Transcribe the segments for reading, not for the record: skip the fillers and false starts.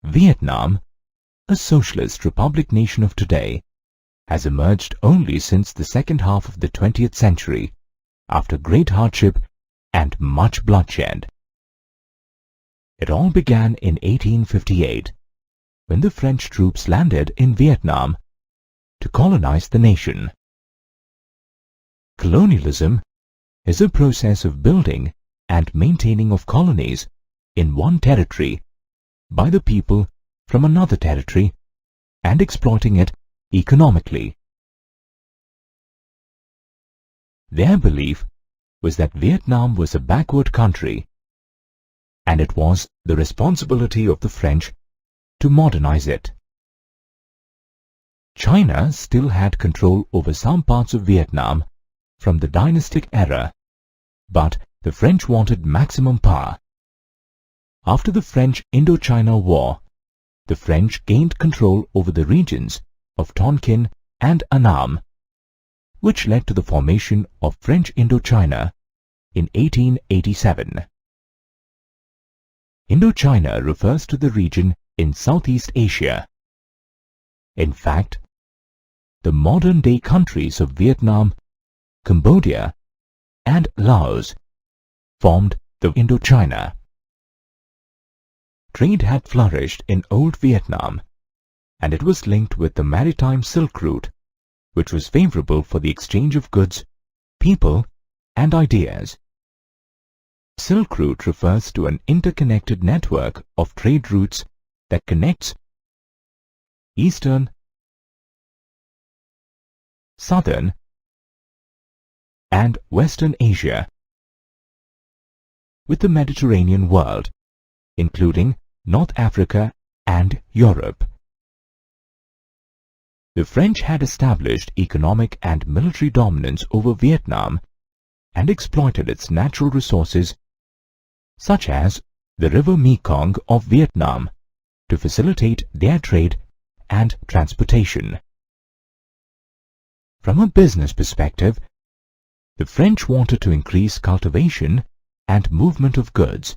Vietnam, a socialist republic nation of today, has emerged only since the second half of the 20th century, after great hardship and much bloodshed. It all began in 1858, when the French troops landed in Vietnam to colonize the nation. Colonialism is a process of building and maintaining of colonies in one territory by the people from another territory and exploiting it economically. Their belief was that Vietnam was a backward country, and it was the responsibility of the French to modernize it. China still had control over some parts of Vietnam from the dynastic era, but the French wanted maximum power. After the French Indochina War, the French gained control over the regions of Tonkin and Annam, which led to the formation of French Indochina in 1887. Indochina refers to the region in Southeast Asia. In fact, the modern-day countries of Vietnam, Cambodia, and Laos formed the Indochina. Trade had flourished in old Vietnam, and it was linked with the maritime Silk Route, which was favorable for the exchange of goods, people, and ideas. Silk Route refers to an interconnected network of trade routes that connects Eastern, Southern, and Western Asia with the Mediterranean world, including North Africa and Europe. The French had established economic and military dominance over Vietnam and exploited its natural resources, such as the river Mekong of Vietnam, to facilitate their trade and transportation. From a business perspective, the French wanted to increase cultivation and movement of goods.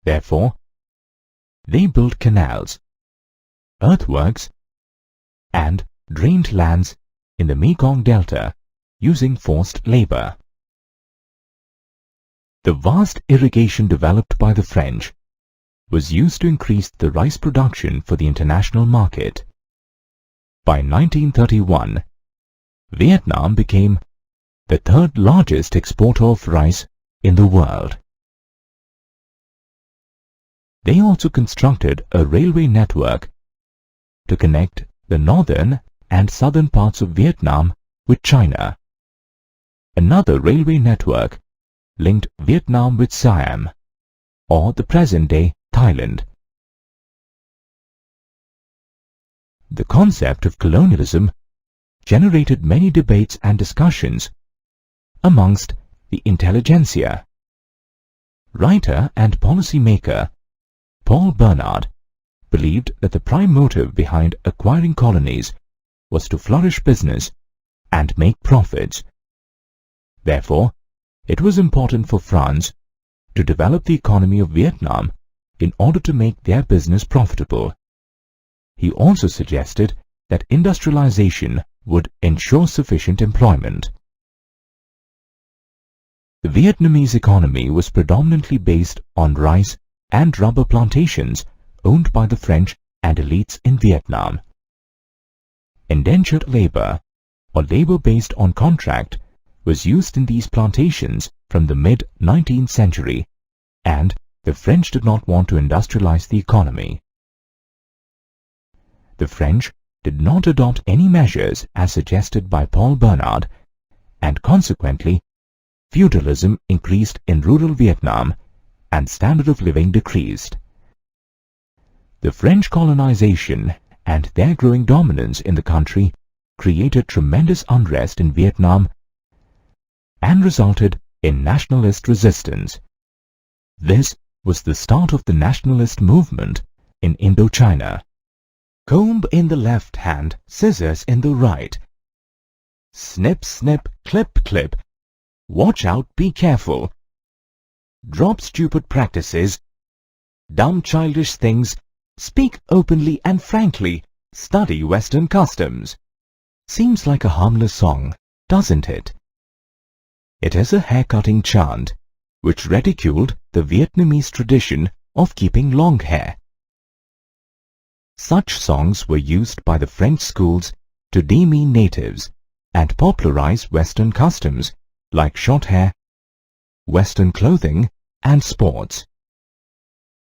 Therefore, they built canals, earthworks, and drained lands in the Mekong Delta using forced labor. The vast irrigation developed by the French was used to increase the rice production for the international market. By 1931, Vietnam became the third largest exporter of rice in the world. They also constructed a railway network to connect the northern and southern parts of Vietnam with China. Another railway network linked Vietnam with Siam, or the present-day Thailand. The concept of colonialism generated many debates and discussions amongst the intelligentsia. Writer and policy-maker Paul Bernard believed that the prime motive behind acquiring colonies was to flourish business and make profits. Therefore, it was important for France to develop the economy of Vietnam in order to make their business profitable. He also suggested that industrialization would ensure sufficient employment. The Vietnamese economy was predominantly based on rice and rubber plantations owned by the French and elites in Vietnam. Indentured labor, or labor based on contract, was used in these plantations from the mid-19th century, and the French did not want to industrialize the economy. The French did not adopt any measures as suggested by Paul Bernard, and consequently, feudalism increased in rural Vietnam and standard of living decreased. The French colonization and their growing dominance in the country created tremendous unrest in Vietnam and resulted in nationalist resistance. This was the start of the nationalist movement in Indochina. Comb in the left hand, scissors in the right. Snip, snip, clip, clip. Watch out, be careful. Drop stupid practices, dumb childish things, Speak openly and frankly. Study Western customs. Seems like a harmless song, doesn't it? It is a hair-cutting chant which ridiculed the Vietnamese tradition of keeping long hair. Such songs were used by the French schools to demean natives and popularize Western customs like short hair, Western clothing, and sports.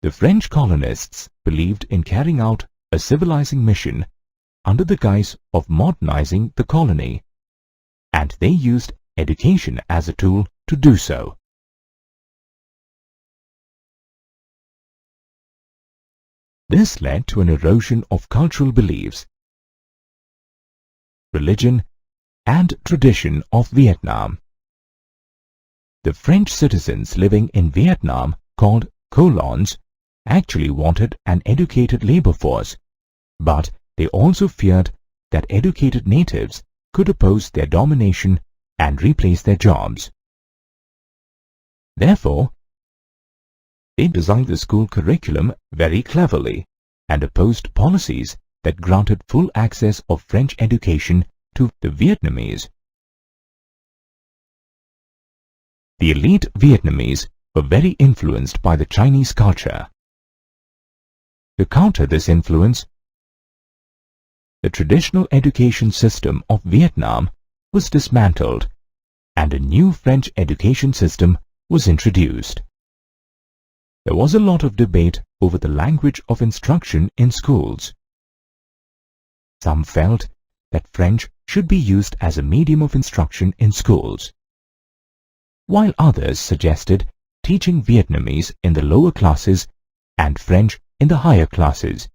The French colonists believed in carrying out a civilizing mission under the guise of modernizing the colony, and they used education as a tool to do so. This led to an erosion of cultural beliefs, religion, and tradition of Vietnam. The French citizens living in Vietnam, called colons, actually wanted an educated labor force, but they also feared that educated natives could oppose their domination and replace their jobs. Therefore, they designed the school curriculum very cleverly and opposed policies that granted full access of French education to the Vietnamese. The elite Vietnamese were very influenced by the Chinese culture. To counter this influence, the traditional education system of Vietnam was dismantled and a new French education system was introduced. There was a lot of debate over the language of instruction in schools. Some felt that French should be used as a medium of instruction in schools, while others suggested teaching Vietnamese in the lower classes and French in the higher classes.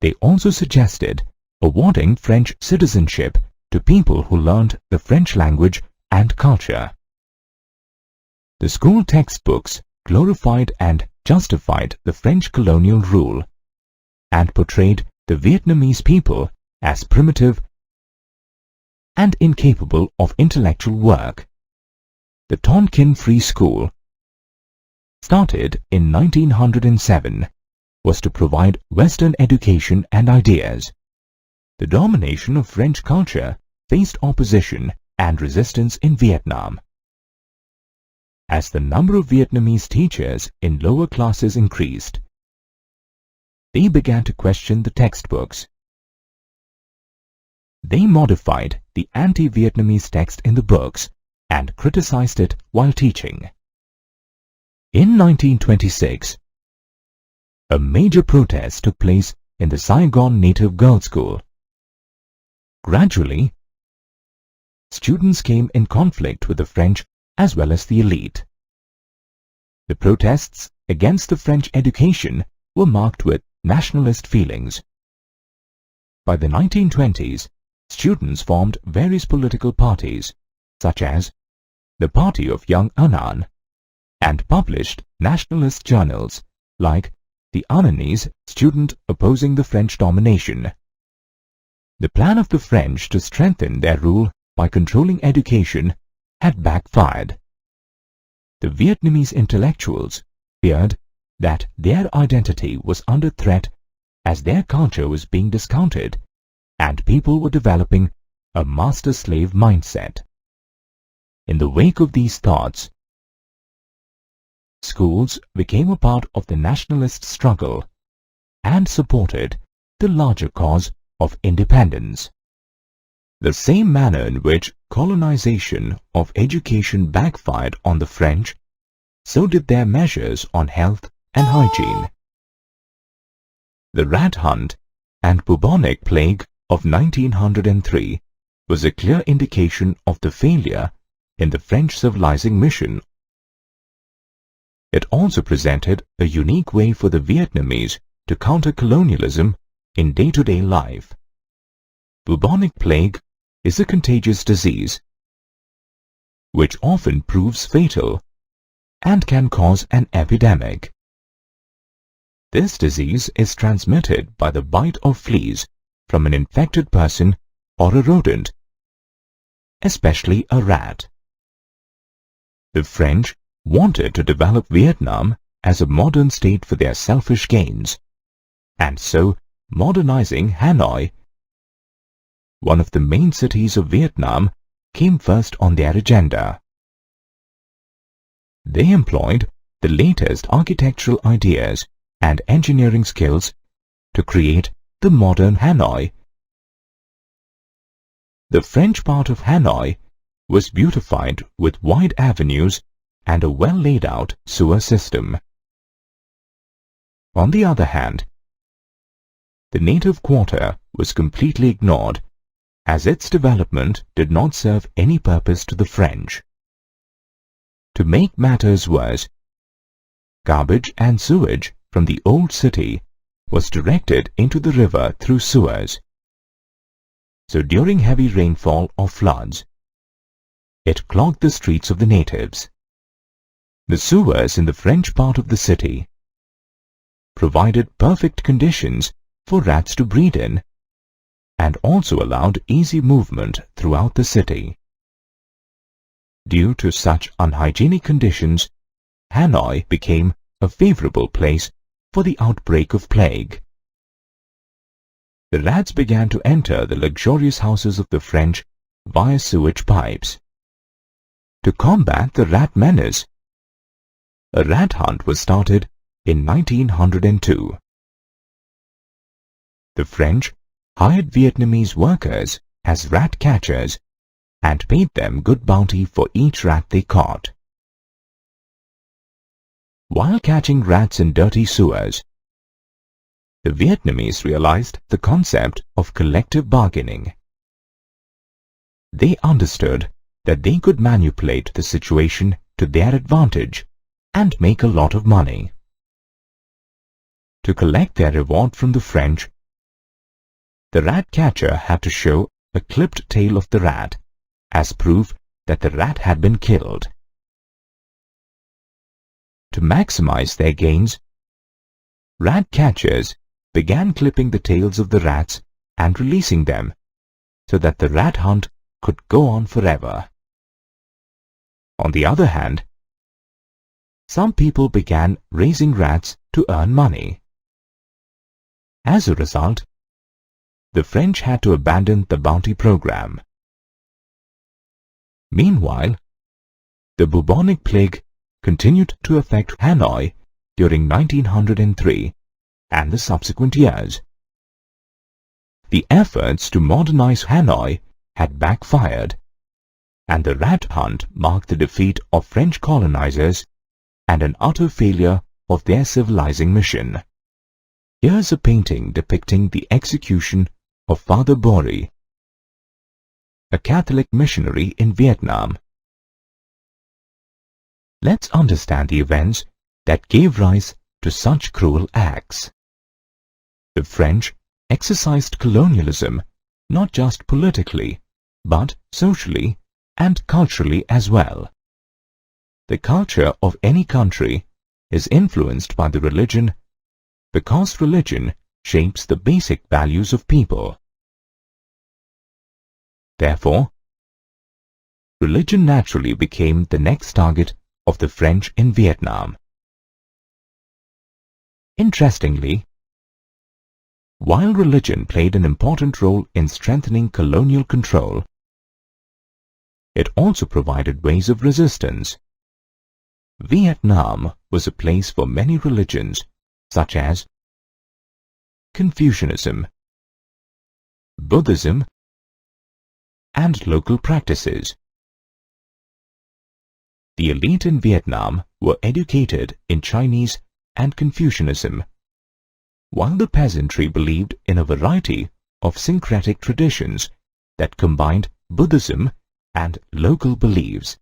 They also suggested awarding French citizenship to people who learned the French language and culture. The school textbooks glorified and justified the French colonial rule and portrayed the Vietnamese people as primitive and incapable of intellectual work. The Tonkin Free School, started in 1907, was to provide Western education and ideas. The domination of French culture faced opposition and resistance in Vietnam. As the number of Vietnamese teachers in lower classes increased, they began to question the textbooks. They modified the anti-Vietnamese text in the books and criticized it while teaching. In 1926, a major protest took place in the Saigon Native Girls' School. Gradually, students came in conflict with the French as well as the elite. The protests against the French education were marked with nationalist feelings. By the 1920s, students formed various political parties, such as the Party of Young Annan, and published nationalist journals like the Annanese Student opposing the French domination. The plan of the French to strengthen their rule by controlling education had backfired. The Vietnamese intellectuals feared that their identity was under threat as their culture was being discounted and people were developing a master-slave mindset. In the wake of these thoughts, schools became a part of the nationalist struggle and supported the larger cause of independence. The same manner in which colonization of education backfired on the French, so did their measures on health and hygiene. The rat hunt and bubonic plague of 1903 was a clear indication of the failure in the French civilizing mission. It also presented a unique way for the Vietnamese to counter colonialism in day-to-day life. Bubonic plague is a contagious disease which often proves fatal and can cause an epidemic. This disease is transmitted by the bite of fleas from an infected person or a rodent, especially a rat. The French wanted to develop Vietnam as a modern state for their selfish gains. and so modernizing Hanoi, one of the main cities of Vietnam, came first on their agenda. They employed the latest architectural ideas and engineering skills to create the modern Hanoi. The French part of Hanoi was beautified with wide avenues and a well laid out sewer system. On the other hand, the native quarter was completely ignored, as its development did not serve any purpose to the French. To make matters worse, garbage and sewage from the old city was directed into the river through sewers. So during heavy rainfall or floods, it clogged the streets of the natives. The sewers in the French part of the city provided perfect conditions for rats to breed in and also allowed easy movement throughout the city. Due to such unhygienic conditions, Hanoi became a favorable place for the outbreak of plague. The rats began to enter the luxurious houses of the French via sewage pipes. To combat the rat menace, a rat hunt was started in 1902. The French hired Vietnamese workers as rat catchers and paid them good bounty for each rat they caught. While catching rats in dirty sewers, the Vietnamese realized the concept of collective bargaining. They understood that they could manipulate the situation to their advantage and make a lot of money. To collect their reward from the French, the rat catcher had to show a clipped tail of the rat as proof that the rat had been killed. To maximize their gains, rat catchers began clipping the tails of the rats and releasing them so that the rat hunt could go on forever. On the other hand, some people began raising rats to earn money. As a result, the French had to abandon the bounty program. Meanwhile, the bubonic plague continued to affect Hanoi during 1903 and the subsequent years. The efforts to modernize Hanoi had backfired, and the rat hunt marked the defeat of French colonizers and an utter failure of their civilizing mission. Here's a painting depicting the execution of Father Bori, a Catholic missionary in Vietnam. Let's understand the events that gave rise to such cruel acts. The French exercised colonialism not just politically, but socially and culturally as well. The culture of any country is influenced by the religion because religion shapes the basic values of people. Therefore, religion naturally became the next target of the French in Vietnam. Interestingly, while religion played an important role in strengthening colonial control, it also provided ways of resistance. Vietnam was a place for many religions, such as Confucianism, Buddhism, and local practices. The elite in Vietnam were educated in Chinese and Confucianism, while the peasantry believed in a variety of syncretic traditions that combined Buddhism and local beliefs.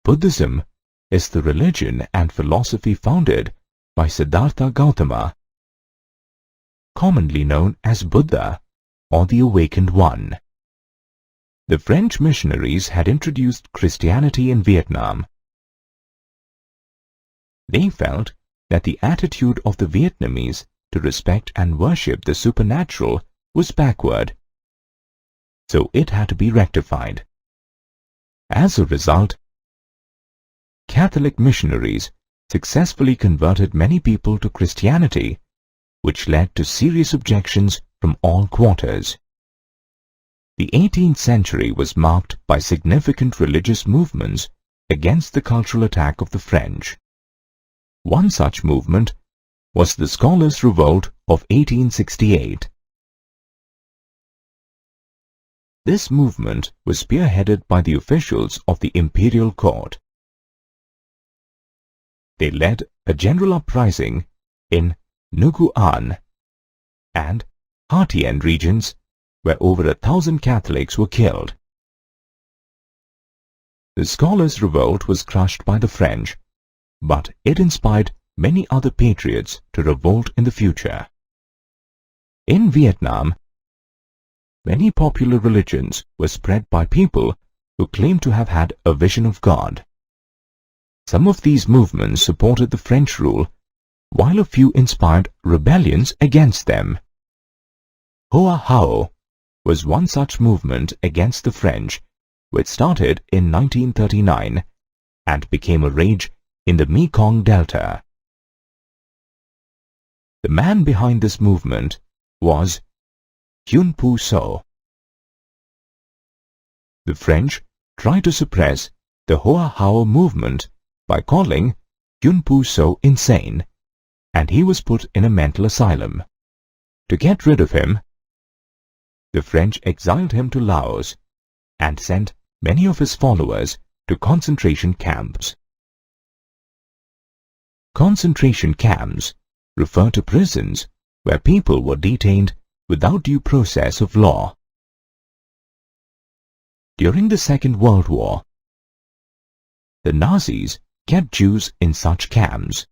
Buddhism is the religion and philosophy founded by Siddhartha Gautama, commonly known as Buddha or the Awakened One. The French missionaries had introduced Christianity in Vietnam. They felt that the attitude of the Vietnamese to respect and worship the supernatural was backward, so it had to be rectified. As a result, Catholic missionaries successfully converted many people to Christianity, which led to serious objections from all quarters. The 18th century was marked by significant religious movements against the cultural attack of the French. One such movement was the Scholars' Revolt of 1868. This movement was spearheaded by the officials of the imperial court. They led a general uprising in Nguyen and Hatien regions where over 1,000 Catholics were killed. The Scholars' Revolt was crushed by the French, but it inspired many other patriots to revolt in the future. In Vietnam, many popular religions were spread by people who claimed to have had a vision of God. Some of these movements supported the French rule, while a few inspired rebellions against them. Hoa Hao was one such movement against the French, which started in 1939 and became a rage in the Mekong Delta. The man behind this movement was Hyun Pu So. The French tried to suppress the Hoa Hao movement by calling Hyun Pu So insane, and he was put in a mental asylum. To get rid of him, the French exiled him to Laos and sent many of his followers to concentration camps. Concentration camps refer to prisons where people were detained without due process of law. During the Second World War, the Nazis kept Jews in such camps.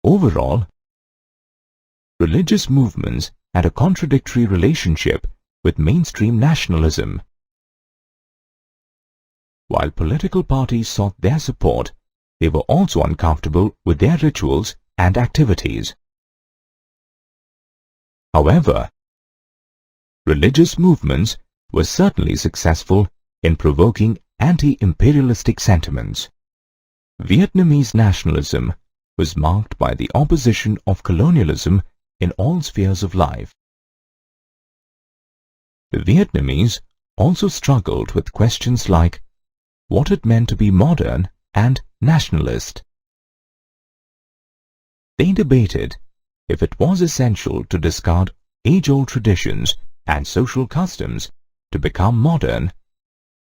Overall, religious movements had a contradictory relationship with mainstream nationalism. While political parties sought their support, they were also uncomfortable with their rituals and activities. However, religious movements were certainly successful in provoking anti-imperialistic sentiments. Vietnamese nationalism was marked by the opposition of colonialism in all spheres of life. The Vietnamese also struggled with questions like what it meant to be modern and nationalist. They debated if it was essential to discard age-old traditions and social customs to become modern,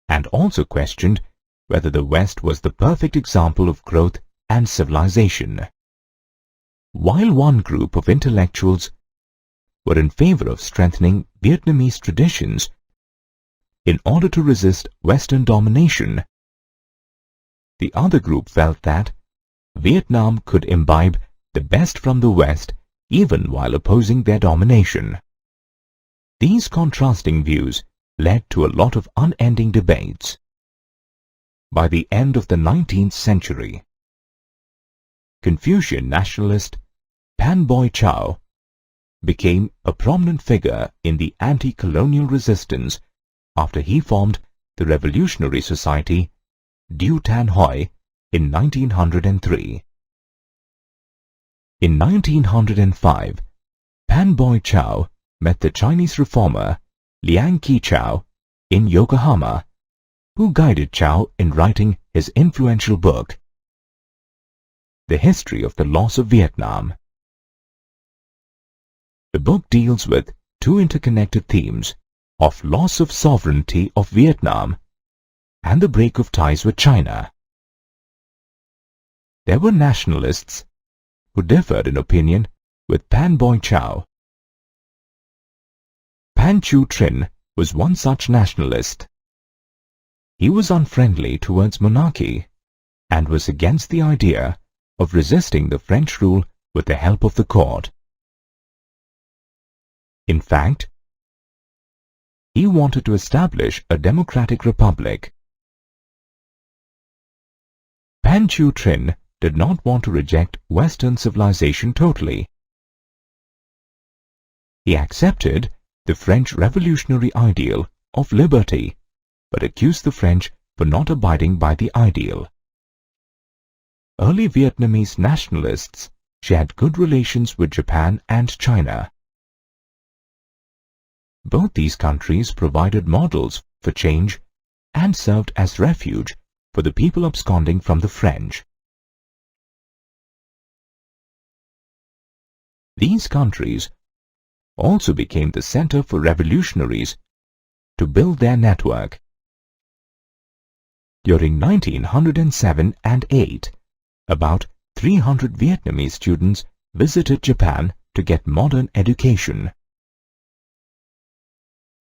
and also questioned whether the West was the perfect example of growth and civilization. While one group of intellectuals were in favor of strengthening Vietnamese traditions in order to resist Western domination, the other group felt that Vietnam could imbibe the best from the West even while opposing their domination. These contrasting views led to a lot of unending debates. By the end of the 19th century, Confucian nationalist Pan Boi Chau became a prominent figure in the anti-colonial resistance after he formed the Revolutionary Society Du Tan Hoi in 1903. In 1905, Pan Boi Chau met the Chinese reformer Liang Qichao in Yokohama, who guided Chau in writing his influential book, The History of the Loss of Vietnam. The book deals with two interconnected themes of loss of sovereignty of Vietnam and the break of ties with China. There were nationalists who differed in opinion with Pan Boi Chau. Pan Chu Trinh was one such nationalist. He was unfriendly towards monarchy and was against the idea of resisting the French rule with the help of the court. In fact, he wanted to establish a democratic republic. Pan Chu Trinh did not want to reject Western civilization totally. He accepted the French revolutionary ideal of liberty, but accused the French for not abiding by the ideal. Early Vietnamese nationalists shared good relations with Japan and China. Both these countries provided models for change and served as refuge for the people absconding from the French. These countries also became the center for revolutionaries to build their network. During 1907 and 8, about 300 Vietnamese students visited Japan to get modern education.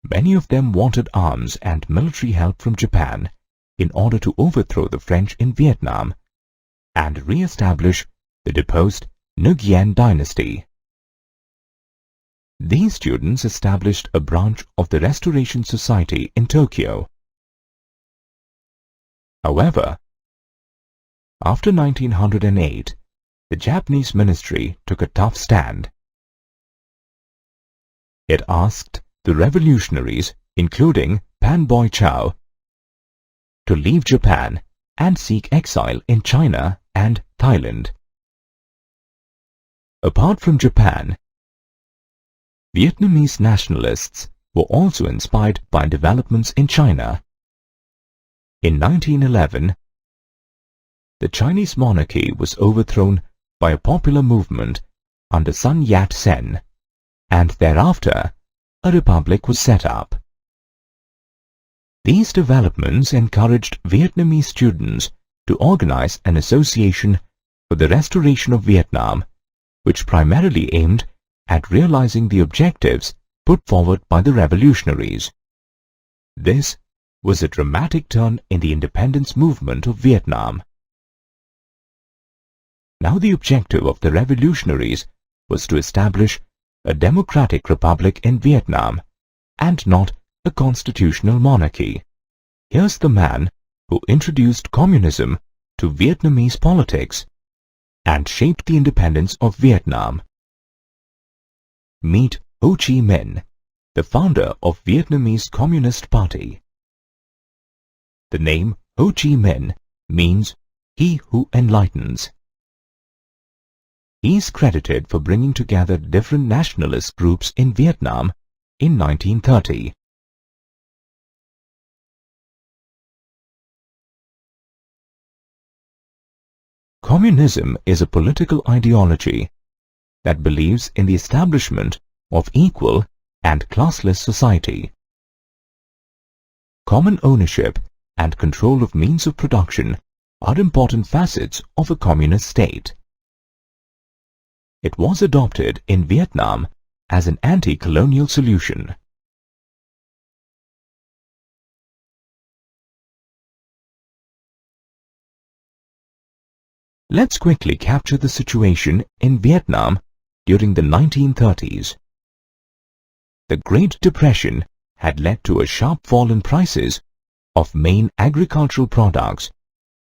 Many of them wanted arms and military help from Japan in order to overthrow the French in Vietnam and re-establish the deposed Nguyen dynasty. These students established a branch of the Restoration Society in Tokyo. However, after 1908, the Japanese ministry took a tough stand. It asked the revolutionaries, including Pan Boy Chow, to leave Japan and seek exile in China and Thailand. Apart from Japan, Vietnamese nationalists were also inspired by developments in China. In 1911, the Chinese monarchy was overthrown by a popular movement under Sun Yat-sen, and thereafter a republic was set up. These developments encouraged Vietnamese students to organize an association for the restoration of Vietnam, which primarily aimed at realizing the objectives put forward by the revolutionaries. This was a dramatic turn in the independence movement of Vietnam. Now the objective of the revolutionaries was to establish a democratic republic in Vietnam and not a constitutional monarchy. Here's the man who introduced communism to Vietnamese politics and shaped the independence of Vietnam. Meet Ho Chi Minh, the founder of Vietnamese Communist Party. The name Ho Chi Minh means he who enlightens. He is credited for bringing together different nationalist groups in Vietnam in 1930. Communism is a political ideology that believes in the establishment of equal and classless society. Common ownership and control of means of production are important facets of a communist state. It was adopted in Vietnam as an anti-colonial solution. Let's quickly capture the situation in Vietnam during the 1930s. The Great Depression had led to a sharp fall in prices of main agricultural products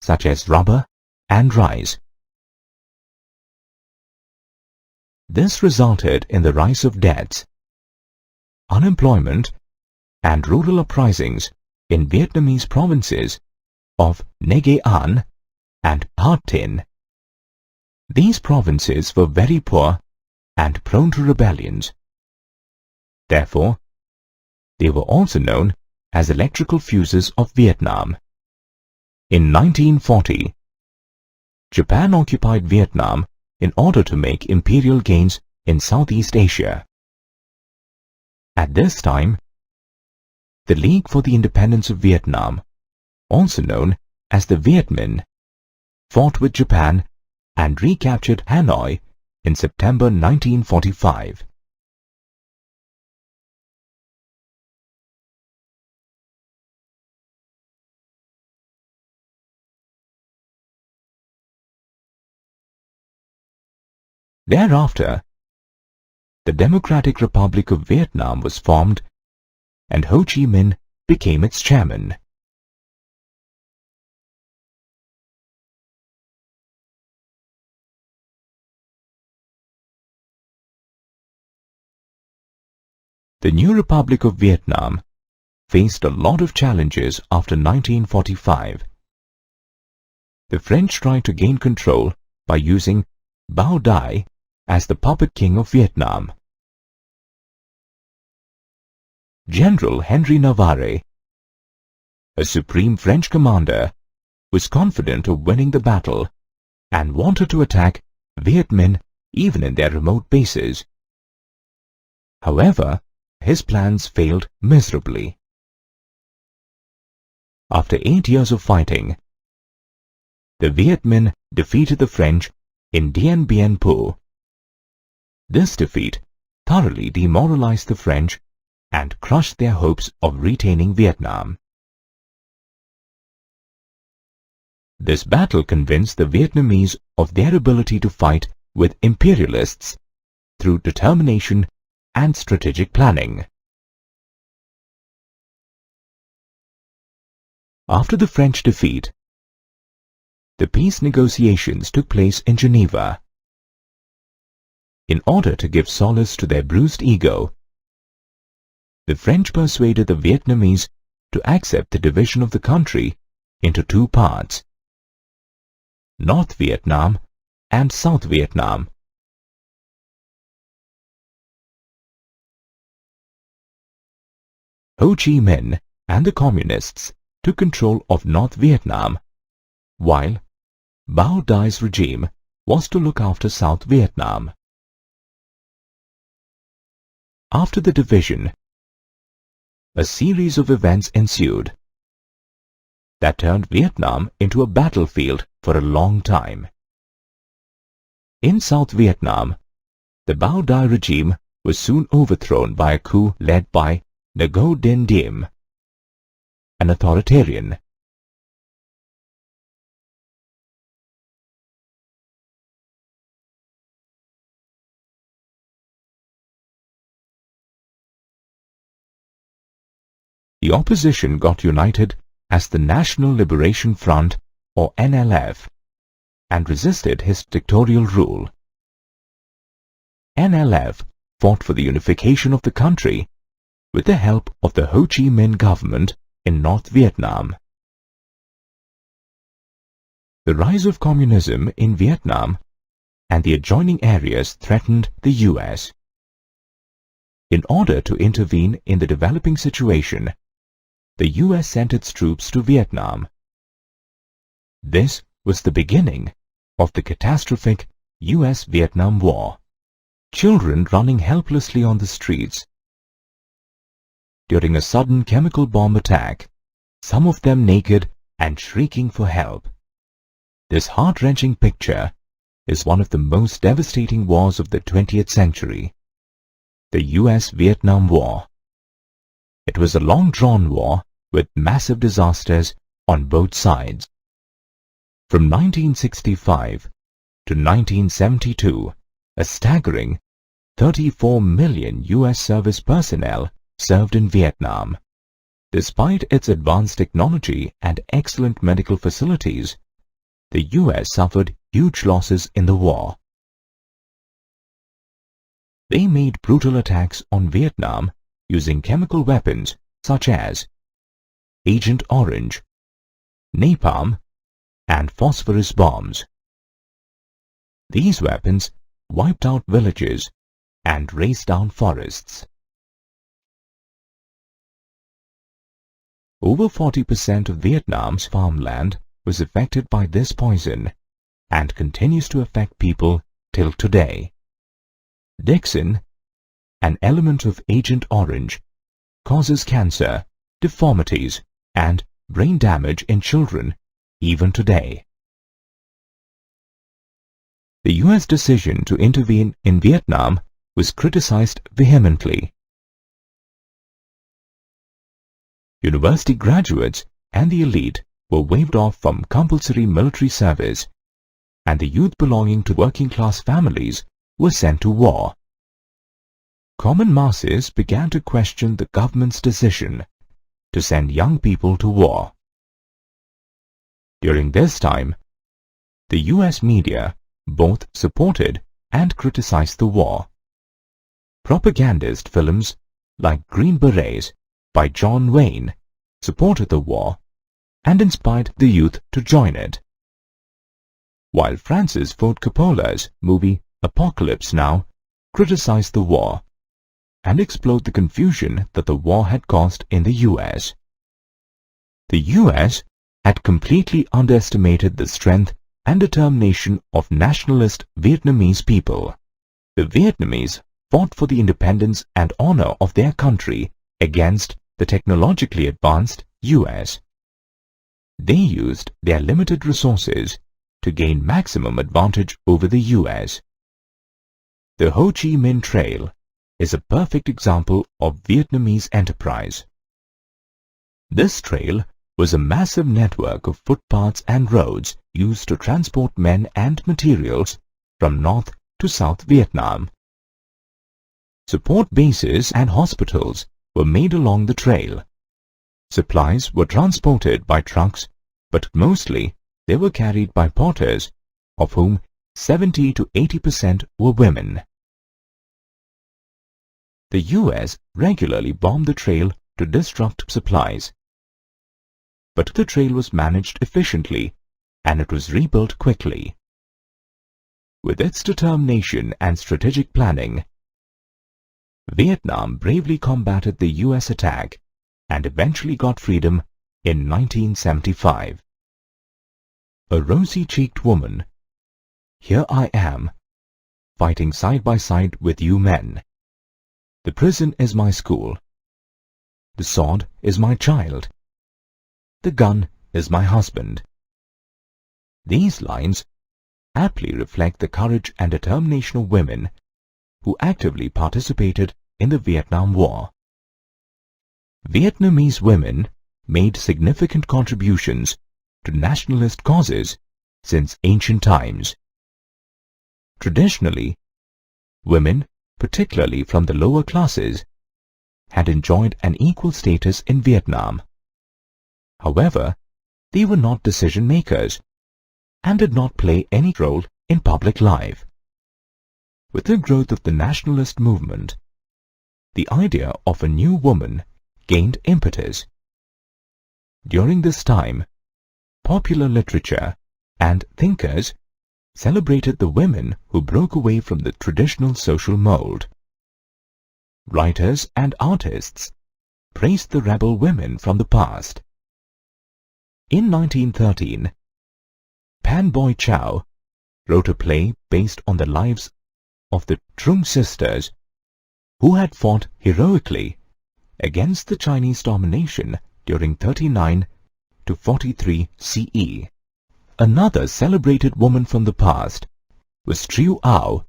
such as rubber and rice. This resulted in the rise of debts, unemployment, and rural uprisings in Vietnamese provinces of Nghệ An and Hà Tĩnh. These provinces were very poor and prone to rebellions. Therefore, they were also known as electrical fuses of Vietnam. In 1940, Japan occupied Vietnam in order to make imperial gains in Southeast Asia. At this time, the League for the Independence of Vietnam, also known as the Viet Minh, fought with Japan and recaptured Hanoi in September 1945. Thereafter, the Democratic Republic of Vietnam was formed and Ho Chi Minh became its chairman. The new Republic of Vietnam faced a lot of challenges after 1945. The French tried to gain control by using Bao Dai as the puppet king of Vietnam. General Henry Navarre, a supreme French commander, was confident of winning the battle and wanted to attack Viet Minh even in their remote bases. However, his plans failed miserably. After 8 years of fighting, the Viet Minh defeated the French in Dien Bien Phu. This defeat thoroughly demoralized the French and crushed their hopes of retaining Vietnam. This battle convinced the Vietnamese of their ability to fight with imperialists through determination and strategic planning. After the French defeat, the peace negotiations took place in Geneva. In order to give solace to their bruised ego, the French persuaded the Vietnamese to accept the division of the country into two parts, North Vietnam and South Vietnam. Ho Chi Minh and the Communists took control of North Vietnam, while Bao Dai's regime was to look after South Vietnam. After the division, a series of events ensued that turned Vietnam into a battlefield for a long time. In South Vietnam, the Bao Dai regime was soon overthrown by a coup led by Ngo Dinh Diem, an authoritarian. The opposition got united as the National Liberation Front, or NLF, and resisted his dictatorial rule. NLF fought for the unification of the country with the help of the Ho Chi Minh government in North Vietnam. The rise of communism in Vietnam and the adjoining areas threatened the US. In order to intervene in the developing situation, the US sent its troops to Vietnam. This was the beginning of the catastrophic US-Vietnam War. Children running helplessly on the streets during a sudden chemical bomb attack, some of them naked and shrieking for help. This heart-wrenching picture is one of the most devastating wars of the 20th century, the US-Vietnam War. It was a long-drawn war with massive disasters on both sides. From 1965 to 1972, a staggering 34 million US service personnel served in Vietnam. Despite its advanced technology and excellent medical facilities, the US suffered huge losses in the war. They made brutal attacks on Vietnam using chemical weapons such as Agent Orange, napalm, and phosphorus bombs. These weapons wiped out villages and razed down forests. Over 40% of Vietnam's farmland was affected by this poison and continues to affect people till today. Dixin, an element of Agent Orange, causes cancer, deformities, and brain damage in children even today. The US decision to intervene in Vietnam was criticized vehemently. University graduates and the elite were waived off from compulsory military service, and the youth belonging to working-class families were sent to war. Common masses began to question the government's decision to send young people to war. During this time, the US media both supported and criticized the war. Propagandist films like Green Berets by John Wayne, supported the war and inspired the youth to join it. While Francis Ford Coppola's movie Apocalypse Now criticized the war and explored the confusion that the war had caused in the US. The US had completely underestimated the strength and determination of nationalist Vietnamese people. The Vietnamese fought for the independence and honor of their country against the technologically advanced US. They used their limited resources to gain maximum advantage over the US. The Ho Chi Minh Trail is a perfect example of Vietnamese enterprise. This trail was a massive network of footpaths and roads used to transport men and materials from North to South Vietnam. Support bases and hospitals were made along the trail. Supplies were transported by trucks, but mostly they were carried by porters, of whom 70 to 80% were women. The US regularly bombed the trail to disrupt supplies. But the trail was managed efficiently and it was rebuilt quickly. With its determination and strategic planning, Vietnam bravely combated the US attack and eventually got freedom in 1975. A rosy-cheeked woman, here I am, fighting side by side with you men. The prison is my school. The sword is my child. The gun is my husband. These lines aptly reflect the courage and determination of women who actively participated in the Vietnam War. Vietnamese women made significant contributions to nationalist causes since ancient times. Traditionally, women, particularly from the lower classes, had enjoyed an equal status in Vietnam. However, they were not decision makers and did not play any role in public life. With the growth of the nationalist movement, the idea of a new woman gained impetus. During this time, popular literature and thinkers celebrated the women who broke away from the traditional social mold. Writers and artists praised the rebel women from the past. In 1913, Pan Boy Chow wrote a play based on the lives of the Trung sisters who had fought heroically against the Chinese domination during 39 to 43 CE. Another celebrated woman from the past was Triu Ao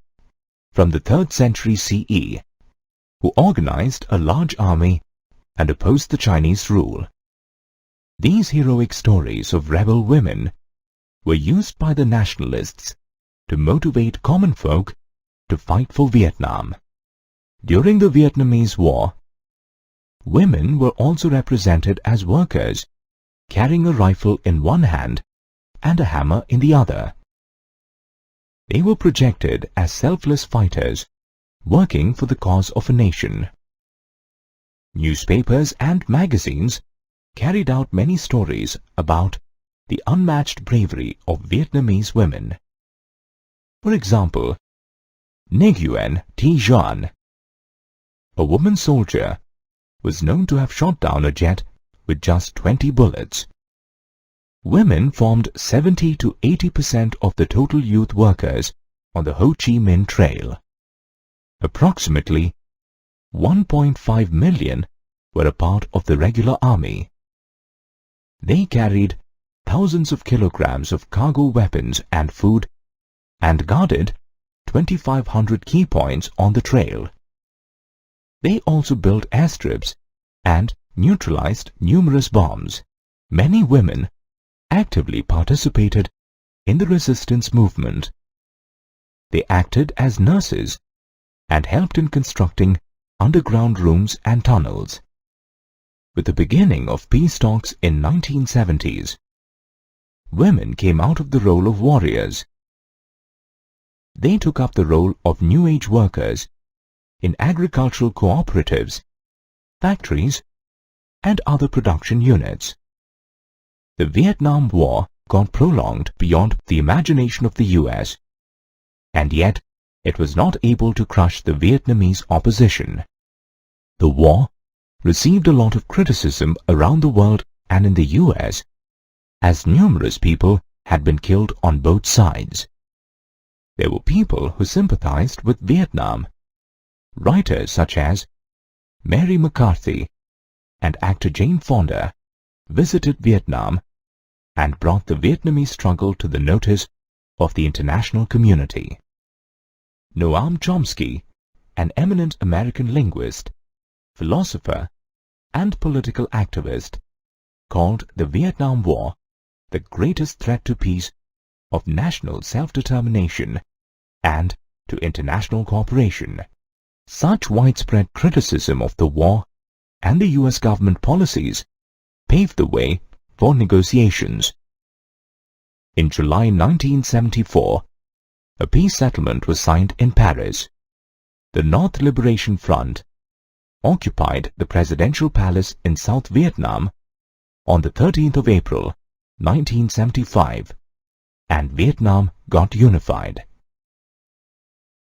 from the 3rd century CE, who organized a large army and opposed the Chinese rule. These heroic stories of rebel women were used by the nationalists to motivate common folk to fight for Vietnam. During the Vietnamese War, women were also represented as workers, carrying a rifle in one hand and a hammer in the other. They were projected as selfless fighters, working for the cause of a nation. Newspapers and magazines carried out many stories about the unmatched bravery of Vietnamese women. For example, Nguyen Thi Duan, a woman soldier, was known to have shot down a jet with just 20 bullets. Women formed 70 to 80% of the total youth workers on the Ho Chi Minh Trail. Approximately 1.5 million were a part of the regular army. They carried thousands of kilograms of cargo weapons and food and guarded 2,500 key points on the trail. They also built airstrips and neutralized numerous bombs. Many women actively participated in the resistance movement. They acted as nurses and helped in constructing underground rooms and tunnels. With the beginning of peace talks in 1970s, women came out of the role of warriors. They took up the role of New Age workers in agricultural cooperatives factories, and other production units. The Vietnam War got prolonged beyond the imagination of the US, and yet it was not able to crush the Vietnamese opposition. The war received a lot of criticism around the world and in the US, as numerous people had been killed on both sides. There were people who sympathized with Vietnam. Writers such as Mary McCarthy and actor Jane Fonda visited Vietnam and brought the Vietnamese struggle to the notice of the international community. Noam Chomsky, an eminent American linguist, philosopher, and political activist, called the Vietnam War the greatest threat to peace, of national self-determination, and to international cooperation. Such widespread criticism of the war and the US government policies paved the way for negotiations. In July 1974, a peace settlement was signed in Paris. The North Liberation Front occupied the presidential palace in South Vietnam on the 13th of April, 1975, and Vietnam got unified.